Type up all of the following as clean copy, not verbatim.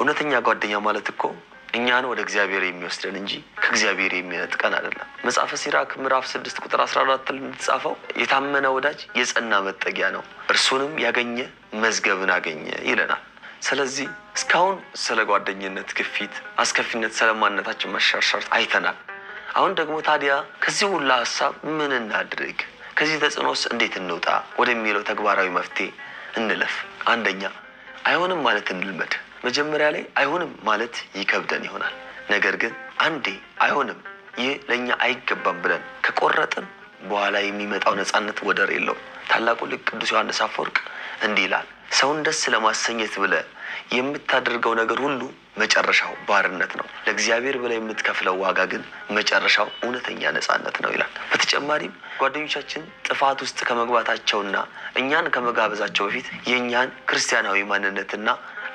እውነተኛ ጓደኛ ማለት እኮ እኛን ወደ እግዚአብሔር የሚወስደን እንጂ ከእግዚአብሔር የሚነጥቀን አይደለም። መጽሐፈ ሲራክ ምዕራፍ 6 ቁጥር 14 ላይ እንደተጻፈው የታመነ ወዳጅ የጸና መጠጊያ ነው፣ እርሱንም ያገኘ መዝገብን አገኘ ይለናል። ስለዚህ እስካሁን ስለ ጓደኝነት ግፊት አስከፊነት፣ ስለ ማንነታችን መሸርሸር አይተናል። አሁን ደግሞ ታዲያ ከዚህ ሁሉ ሀሳብ ምን እናድርግ? ከዚህ ተጽዕኖስ እንዴት እንውጣ? ወደሚለው ተግባራዊ መፍትሄ እንለፍ። አንደኛ አይሆንም ማለት እንልመድ። መጀመሪያ ላይ አይሆንም ማለት ይከብደን ይሆናል። ነገር ግን አንዴ አይሆንም ይህ ለኛ አይገባም ብለን ከቆረጥን በኋላ የሚመጣው ነፃነት ወደር የለውም። ታላቁ ሊቅ ቅዱስ ዮሐንስ አፈወርቅ እንዲህ ይላል፣ ሰውን ደስ ለማሰኘት ብለህ የምታደርገው ነገር ሁሉ መጨረሻው ባርነት ነው። ለእግዚአብሔር ብለህ የምትከፍለው ዋጋ ግን መጨረሻው እውነተኛ ነፃነት ነው ይላል። በተጨማሪም ጓደኞቻችን ጥፋት ውስጥ ከመግባታቸውና እኛን ከመጋበዛቸው በፊት የእኛን ክርስቲያናዊ ማንነትና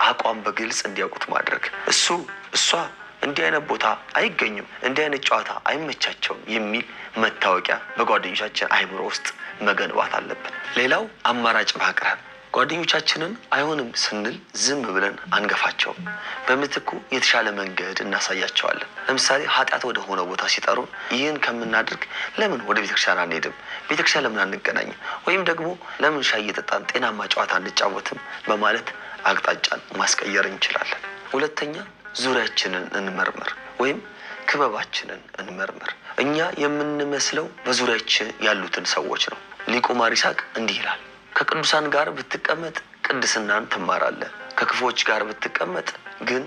አቋም በግልጽ እንዲያውቁት ማድረግ። እሷ እንዲህ አይነት ቦታ አይገኙም፣ እንዲህ አይነት ጨዋታ አይመቻቸውም የሚል መታወቂያ በጓደኞቻችን አይምሮ ውስጥ መገንባት አለብን። ሌላው አማራጭ ማቅረብ። ጓደኞቻችንን አይሆንም ስንል ዝም ብለን አንገፋቸውም። በምትኩ የተሻለ መንገድ እናሳያቸዋለን። ለምሳሌ ኃጢአት ወደ ሆነ ቦታ ሲጠሩን ይህን ከምናደርግ ለምን ወደ ቤተክርስቲያን አንሄድም? ቤተክርስቲያን ለምን አንገናኝም? ወይም ደግሞ ለምን ሻይ እየጠጣን ጤናማ ጨዋታ አንጫወትም? በማለት አቅጣጫን ማስቀየር እንችላለን። ሁለተኛ ዙሪያችንን እንመርምር ወይም ክበባችንን እንመርምር። እኛ የምንመስለው በዙሪያችን ያሉትን ሰዎች ነው። ሊቁ ማር ይስሐቅ እንዲህ ይላል፣ ከቅዱሳን ጋር ብትቀመጥ ቅድስናን ትማራለህ፣ ከክፎች ጋር ብትቀመጥ ግን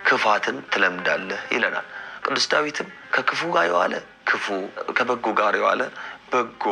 ክፋትን ትለምዳለህ ይለናል። ቅዱስ ዳዊትም ከክፉ ጋር የዋለ ክፉ፣ ከበጎ ጋር የዋለ በጎ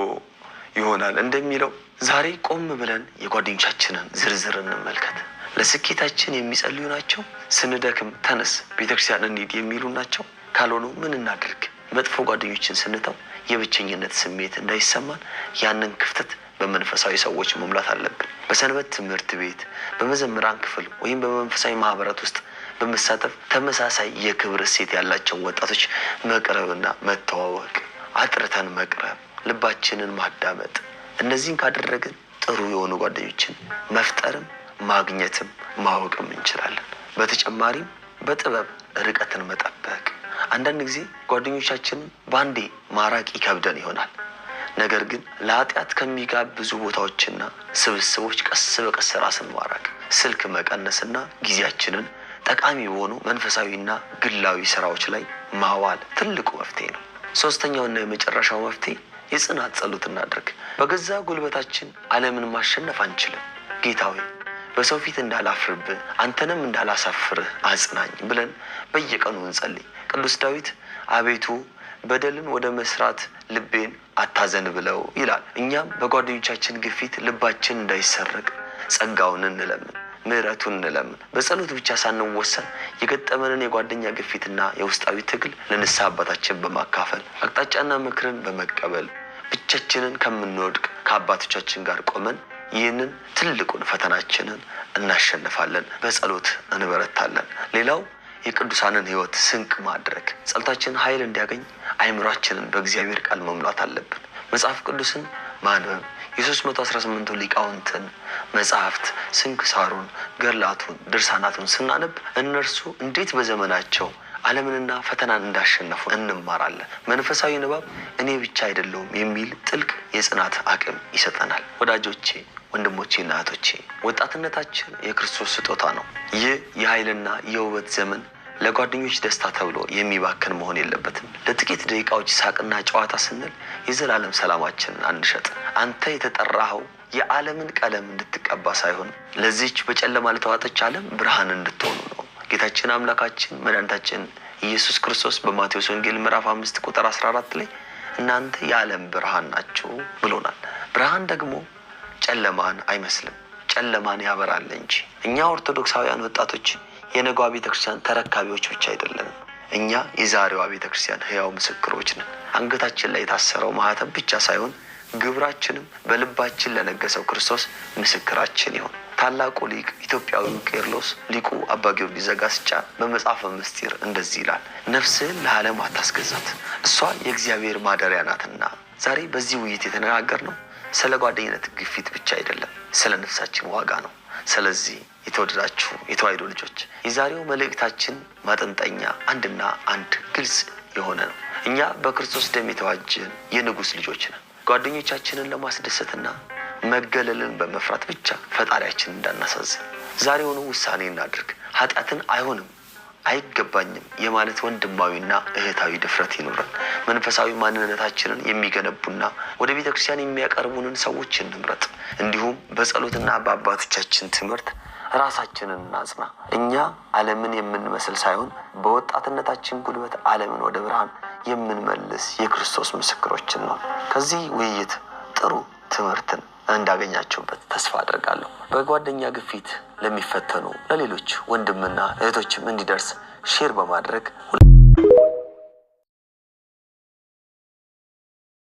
ይሆናል እንደሚለው ዛሬ ቆም ብለን የጓደኞቻችንን ዝርዝር እንመልከት። ለስኬታችን የሚጸልዩ ናቸው? ስንደክም ተነስ ቤተክርስቲያን እንሂድ የሚሉ ናቸው? ካልሆኑ ምን እናድርግ? መጥፎ ጓደኞችን ስንተው የብቸኝነት ስሜት እንዳይሰማን ያንን ክፍተት በመንፈሳዊ ሰዎች መሙላት አለብን። በሰንበት ትምህርት ቤት፣ በመዘምራን ክፍል ወይም በመንፈሳዊ ማህበራት ውስጥ በመሳተፍ ተመሳሳይ የክብር እሴት ያላቸው ወጣቶች መቅረብና መተዋወቅ፣ አጥርተን መቅረብ፣ ልባችንን ማዳመጥ። እነዚህን ካደረግን ጥሩ የሆኑ ጓደኞችን መፍጠርም ማግኘትም ማወቅም እንችላለን። በተጨማሪም በጥበብ ርቀትን መጠበቅ። አንዳንድ ጊዜ ጓደኞቻችንን ባንዴ ማራቅ ይከብደን ይሆናል። ነገር ግን ለኃጢአት ከሚጋብዙ ቦታዎችና ስብስቦች ቀስ በቀስ ራስን ማራቅ፣ ስልክ መቀነስና ጊዜያችንን ጠቃሚ በሆኑ መንፈሳዊና ግላዊ ስራዎች ላይ ማዋል ትልቁ መፍትሄ ነው። ሶስተኛውና የመጨረሻው መፍትሄ የጽናት ጸሎት እናድርግ። በገዛ ጉልበታችን ዓለምን ማሸነፍ አንችልም። ጌታ ሆይ በሰው ፊት እንዳላፍርብህ አንተንም እንዳላሳፍርህ አጽናኝ ብለን በየቀኑ እንጸልይ። ቅዱስ ዳዊት አቤቱ በደልን ወደ መስራት ልቤን አታዘን ብለው ይላል። እኛም በጓደኞቻችን ግፊት ልባችን እንዳይሰረቅ ጸጋውን እንለምን፣ ምሕረቱን እንለምን። በጸሎት ብቻ ሳንወሰን የገጠመንን የጓደኛ ግፊትና የውስጣዊ ትግል ለንስሐ አባታችን በማካፈል አቅጣጫና ምክርን በመቀበል ብቻችንን ከምንወድቅ ከአባቶቻችን ጋር ቆመን ይህንን ትልቁን ፈተናችንን እናሸንፋለን። በጸሎት እንበረታለን። ሌላው የቅዱሳንን ሕይወት ስንቅ ማድረግ። ጸሎታችን ኃይል እንዲያገኝ አይምሯችንን በእግዚአብሔር ቃል መሙላት አለብን። መጽሐፍ ቅዱስን ማንበብ፣ የ318 ሊቃውንትን መጽሐፍት ስንክሳሩን፣ ገድላቱን፣ ድርሳናቱን ስናነብ እነርሱ እንዴት በዘመናቸው ዓለምንና ፈተናን እንዳሸነፉ እንማራለን። መንፈሳዊ ንባብ እኔ ብቻ አይደለሁም የሚል ጥልቅ የጽናት አቅም ይሰጠናል። ወዳጆቼ፣ ወንድሞቼና እህቶቼ፣ ወጣትነታችን የክርስቶስ ስጦታ ነው። ይህ የኃይልና የውበት ዘመን ለጓደኞች ደስታ ተብሎ የሚባክን መሆን የለበትም። ለጥቂት ደቂቃዎች ሳቅና ጨዋታ ስንል የዘላለም ሰላማችንን አንሸጥ። አንተ የተጠራኸው የዓለምን ቀለም እንድትቀባ ሳይሆን ለዚች በጨለማ ለተዋጠች ዓለም ብርሃን እንድትሆኑ ነው። ጌታችን አምላካችን መድኃኒታችን ኢየሱስ ክርስቶስ በማቴዎስ ወንጌል ምዕራፍ 5 ቁጥር 14 ላይ እናንተ የዓለም ብርሃን ናችሁ ብሎናል። ብርሃን ደግሞ ጨለማን አይመስልም፣ ጨለማን ያበራል እንጂ። እኛ ኦርቶዶክሳውያን ወጣቶች የነገዋ ቤተክርስቲያን ተረካቢዎች ብቻ አይደለንም። እኛ የዛሬዋ ቤተክርስቲያን ሕያው ምስክሮች ነን። አንገታችን ላይ የታሰረው ማህተም ብቻ ሳይሆን ግብራችንም በልባችን ለነገሰው ክርስቶስ ምስክራችን ይሁን። ታላቁ ሊቅ ኢትዮጵያዊው ቄርሎስ ሊቁ አባ ጊዮርጊስ ዘጋስጫ በመጽሐፈ ምስጢር እንደዚህ ይላል፣ ነፍስህን ለዓለም አታስገዛት፣ እሷ የእግዚአብሔር ማደሪያ ናትና። ዛሬ በዚህ ውይይት የተነጋገርነው ስለ ጓደኝነት ግፊት ብቻ አይደለም፣ ስለ ነፍሳችን ዋጋ ነው። ስለዚህ የተወደዳችሁ የተዋሕዶ ልጆች የዛሬው መልእክታችን ማጠንጠኛ አንድና አንድ ግልጽ የሆነ ነው። እኛ በክርስቶስ ደም የተዋጀን የንጉሥ ልጆች ነን። ጓደኞቻችንን ለማስደሰትና መገለልን በመፍራት ብቻ ፈጣሪያችንን እንዳናሳዝን ዛሬውኑ ውሳኔ እናድርግ። ኃጢአትን አይሆንም አይገባኝም የማለት ወንድማዊና እህታዊ ድፍረት ይኑረን። መንፈሳዊ ማንነታችንን የሚገነቡና ወደ ቤተ ክርስቲያን የሚያቀርቡንን ሰዎች እንምረጥ። እንዲሁም በጸሎትና በአባቶቻችን ትምህርት ራሳችንን እናጽና። እኛ ዓለምን የምንመስል ሳይሆን በወጣትነታችን ጉልበት ዓለምን ወደ ብርሃን የምንመልስ የክርስቶስ ምስክሮችን ነው። ከዚህ ውይይት ጥሩ ትምህርትን እንዳገኛችሁበት ተስፋ አድርጋለሁ። በጓደኛ ግፊት ለሚፈተኑ ለሌሎች ወንድምና እህቶችም እንዲደርስ ሼር በማድረግ